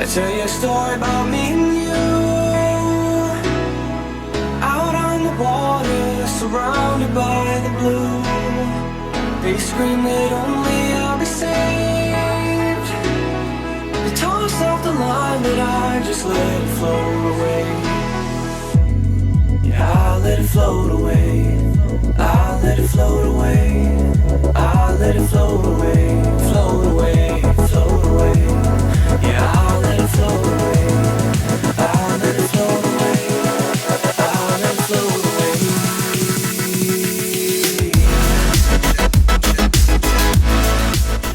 I tell you a story about me and you, out on the water, surrounded by the blue. They scream that only I'll be saved. They toss off the line, but I just let it float away. Yeah, I let it float away. I let it float away. I let it float away. Float away, float away. Yeah, I let it float away. I let it float away. I let it float away.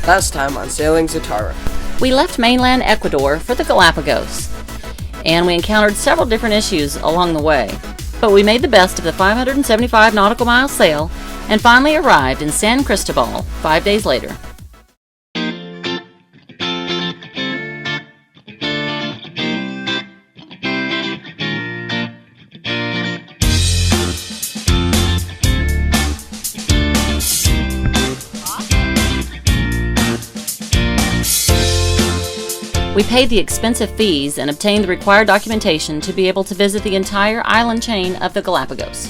Last time on Sailing Zatara, we left mainland Ecuador for the Galapagos, and we encountered several different issues along the way. But we made the best of the 575 nautical mile sail and finally arrived in San Cristobal 5 days later. We paid the expensive fees and obtained the required documentation to be able to visit the entire island chain of the Galapagos.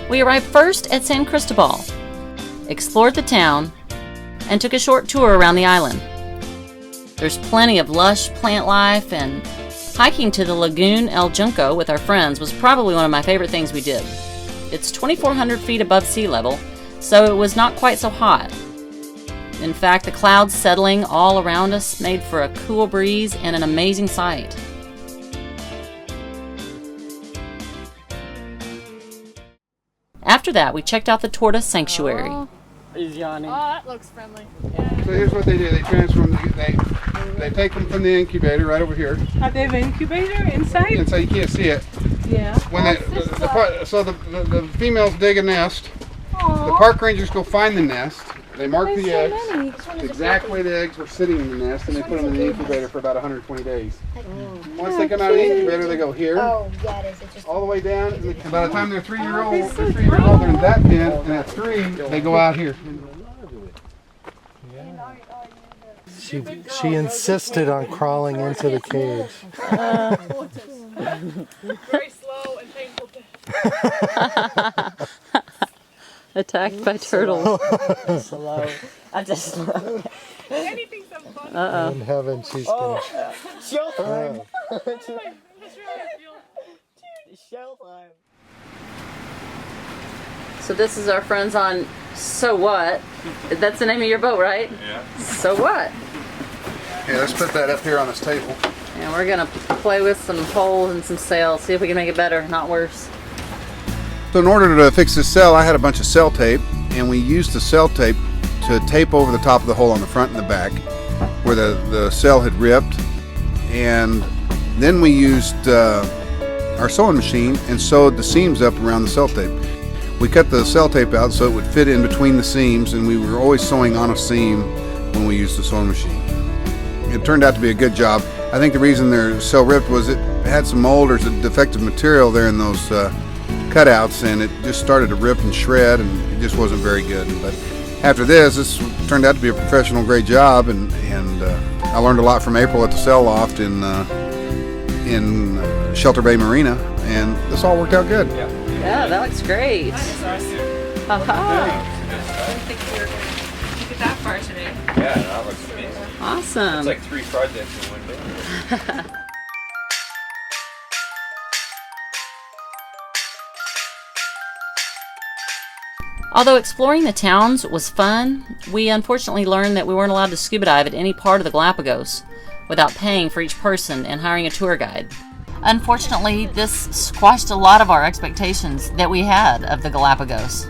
We arrived first at San Cristobal, explored the town, and took a short tour around the island. There's plenty of lush plant life, and hiking to the Lagoon El Junco with our friends was probably one of my favorite things we did. It's 2,400 feet above sea level, so it was not quite so hot. In fact, the clouds settling all around us made for a cool breeze and an amazing sight. After that, we checked out the Tortoise Sanctuary. he's yawning. Oh, that looks friendly. So here's what they do. They transform. They take them from the incubator right over here. They have an incubator inside? And so you can't see it. Yeah. When the females dig a nest. Aww. The park rangers go find the nest. They mark There's the so eggs. many. Exactly where the eggs were sitting in the nest, and they put them in the incubator for about 120 days. Once they come out of the incubator, they go here, Oh, yeah, it is. It just all the way down, and by the time they're 3 years old, they're in that pen, and at 3, they go out here. She insisted on crawling into the cage. Very slow and painful death. Attacked by turtles. Slow. I just slow. Anything so fun. In heaven, she's gonna. Showtime. Showtime. So this is our friends on So What? That's the name of your boat, right? Yeah. So What? Yeah, let's put that up here on this table. And we're gonna play with some poles and some sails, see if we can make it better, not worse. So in order to fix this cell, I had a bunch of cell tape, and we used the cell tape to tape over the top of the hole on the front and the back where the cell had ripped. And then we used our sewing machine and sewed the seams up around the cell tape. We cut the cell tape out so it would fit in between the seams, and we were always sewing on a seam when we used the sewing machine. It turned out to be a good job. I think the reason they're so ripped was it had some mold or some defective material there in those cutouts, and it just started to rip and shred, and it just wasn't very good. But after this turned out to be a professional grade job, and I learned a lot from April at the Sail Loft in Shelter Bay Marina, and this all worked out good. Yeah, that looks great. Haha. I didn't think we were going to get that far today. Yeah, that looks amazing. Awesome. It's like 3 projects in one day. Although exploring the towns was fun, we unfortunately learned that we weren't allowed to scuba dive at any part of the Galapagos without paying for each person and hiring a tour guide. Unfortunately, this squashed a lot of our expectations that we had of the Galapagos.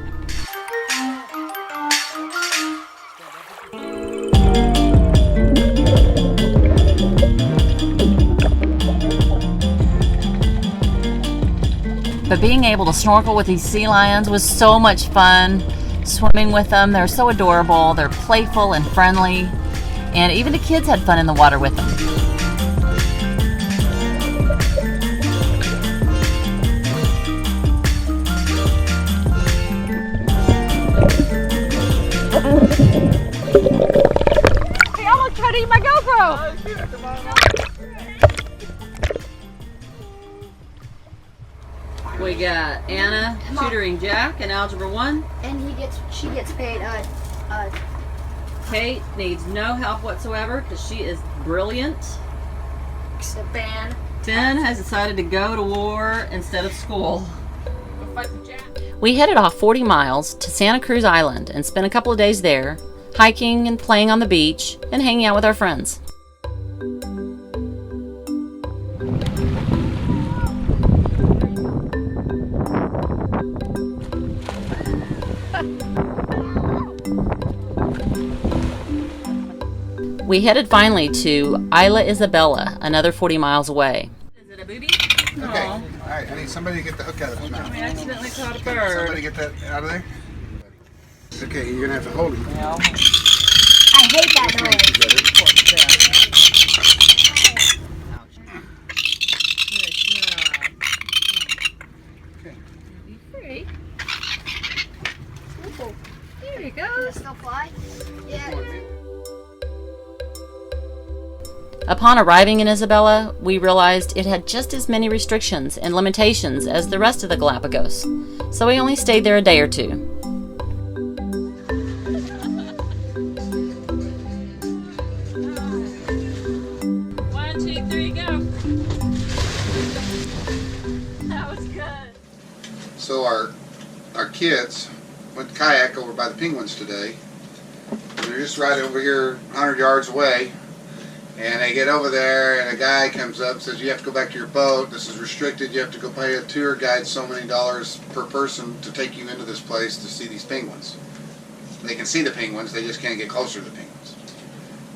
But being able to snorkel with these sea lions was so much fun. Swimming with them, they're so adorable, they're playful and friendly, and even the kids had fun in the water with them. Hey, I'm going to try to eat my GoPro. GoPro. We got Anna tutoring Jack in Algebra 1. And she gets paid. Kate needs no help whatsoever because she is brilliant. Except Ben. Finn has decided to go to war instead of school. Go fight with Jack. We headed off 40 miles to Santa Cruz Island and spent a couple of days there, hiking and playing on the beach and hanging out with our friends. We headed finally to Isla Isabel, another 40 miles away. Is it a booby? Okay. All right. I need somebody to get the hook out of his mouth. We accidentally caught a bird. Somebody get that out of there. Okay, you're gonna have to hold him. I hate that noise. Free. There you go. Does it still fly? Yeah. Upon arriving in Isabela, we realized it had just as many restrictions and limitations as the rest of the Galapagos, so we only stayed there a day or two. One, two, three, go. That was good. So our kids went to kayak over by the penguins today. They're just right over here, 100 yards away. And they get over there, and a guy comes up and says, "You have to go back to your boat. This is restricted. You have to go pay a tour guide so many dollars per person to take you into this place to see these penguins." They can see the penguins, they just can't get closer to the penguins.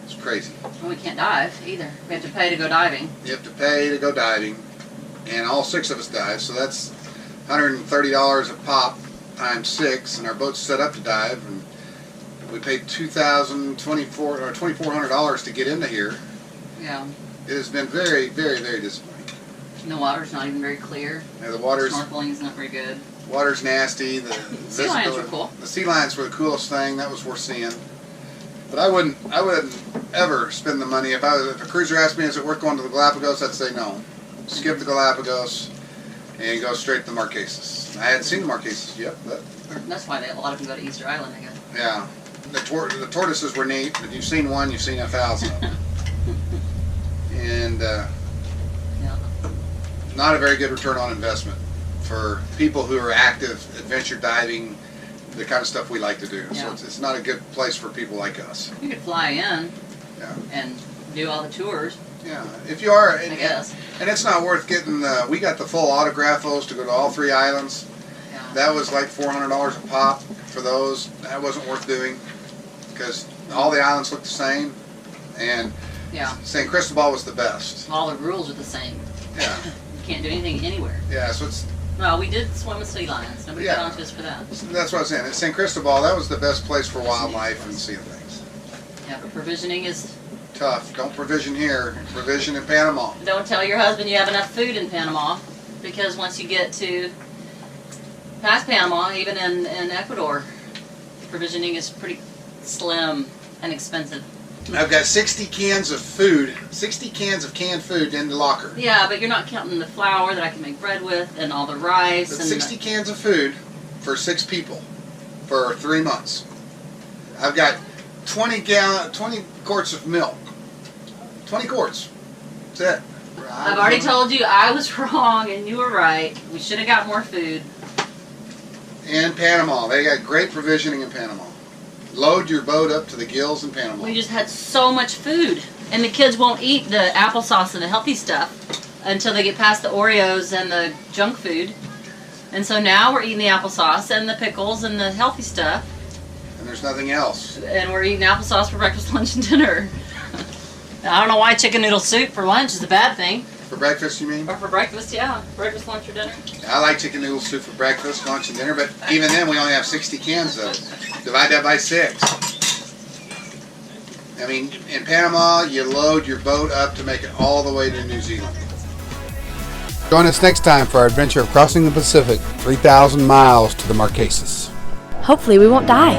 It's crazy. We can't dive either. We have to pay to go diving. You have to pay to go diving, and all 6 of us dive, so that's $130 a pop times 6, and our boat's set up to dive, and we paid $2,400 to get into here. Yeah. It has been very, very, very disappointing. And the water's not even very clear. Yeah, the water's Snorkeling's not very good. water's nasty. The Sea lions were visibility- cool. The sea lions were the coolest thing. That was worth seeing. But I wouldn't ever spend the money if a cruiser asked me, "Is it worth going to the Galapagos?" I'd say no. Skip the Galapagos and go straight to the Marquesas. I hadn't seen the Marquesas yet, but That's why a lot of them go to Easter Island, I guess. yeah, the tortoises were neat. But you've seen one, you've seen 1,000. And Yeah. not a very good return on investment for people who are active adventure diving, the kind of stuff we like to do. Yeah. So it's not a good place for people like us. You could fly in Yeah. and do all the tours, Yeah, if you are, I guess. and it's not worth getting. We got the full autograph those to go to all 3 islands. Yeah. That was like $400 a pop for those. That wasn't worth doing because all the islands look the same, and Yeah. St. Cristobal was the best. All the rules are the same. Yeah, You can't do anything anywhere. yeah. So it's Well, we did swim with sea lions. Nobody got Yeah. onto us for that. that's what I'm saying. At St. Cristobal, that was the best place for wildlife and seeing things. Yeah, but provisioning is... Tough. Don't provision here. Provision in Panama. Don't tell your husband you have enough food in Panama, because once you get to past Panama, even in Ecuador, provisioning is pretty slim and expensive. I've got 60 cans of food, 60 cans of canned food in the locker. Yeah, but you're not counting the flour that I can make bread with and all the rice. That's and 60 cans of food for 6 people for 3 months. I've got 20 quarts of milk. 20 quarts. That's it. I've already told you I was wrong and you were right. We should have got more food. In Panama, they got great provisioning in Panama. Load your boat up to the gills in Panama. We just had so much food. And the kids won't eat the applesauce and the healthy stuff until they get past the Oreos and the junk food. And so now we're eating the applesauce and the pickles and the healthy stuff. And there's nothing else. And we're eating applesauce for breakfast, lunch, and dinner. I don't know why chicken noodle soup for lunch is a bad thing. For breakfast, you mean? Or for breakfast, yeah. Breakfast, lunch, or dinner. I like chicken noodle soup for breakfast, lunch, and dinner, but even then we only have 60 cans though. Divide that by 6. I mean, in Panama, you load your boat up to make it all the way to New Zealand. Join us next time for our adventure of crossing the Pacific, 3,000 miles to the Marquesas. Hopefully we won't die.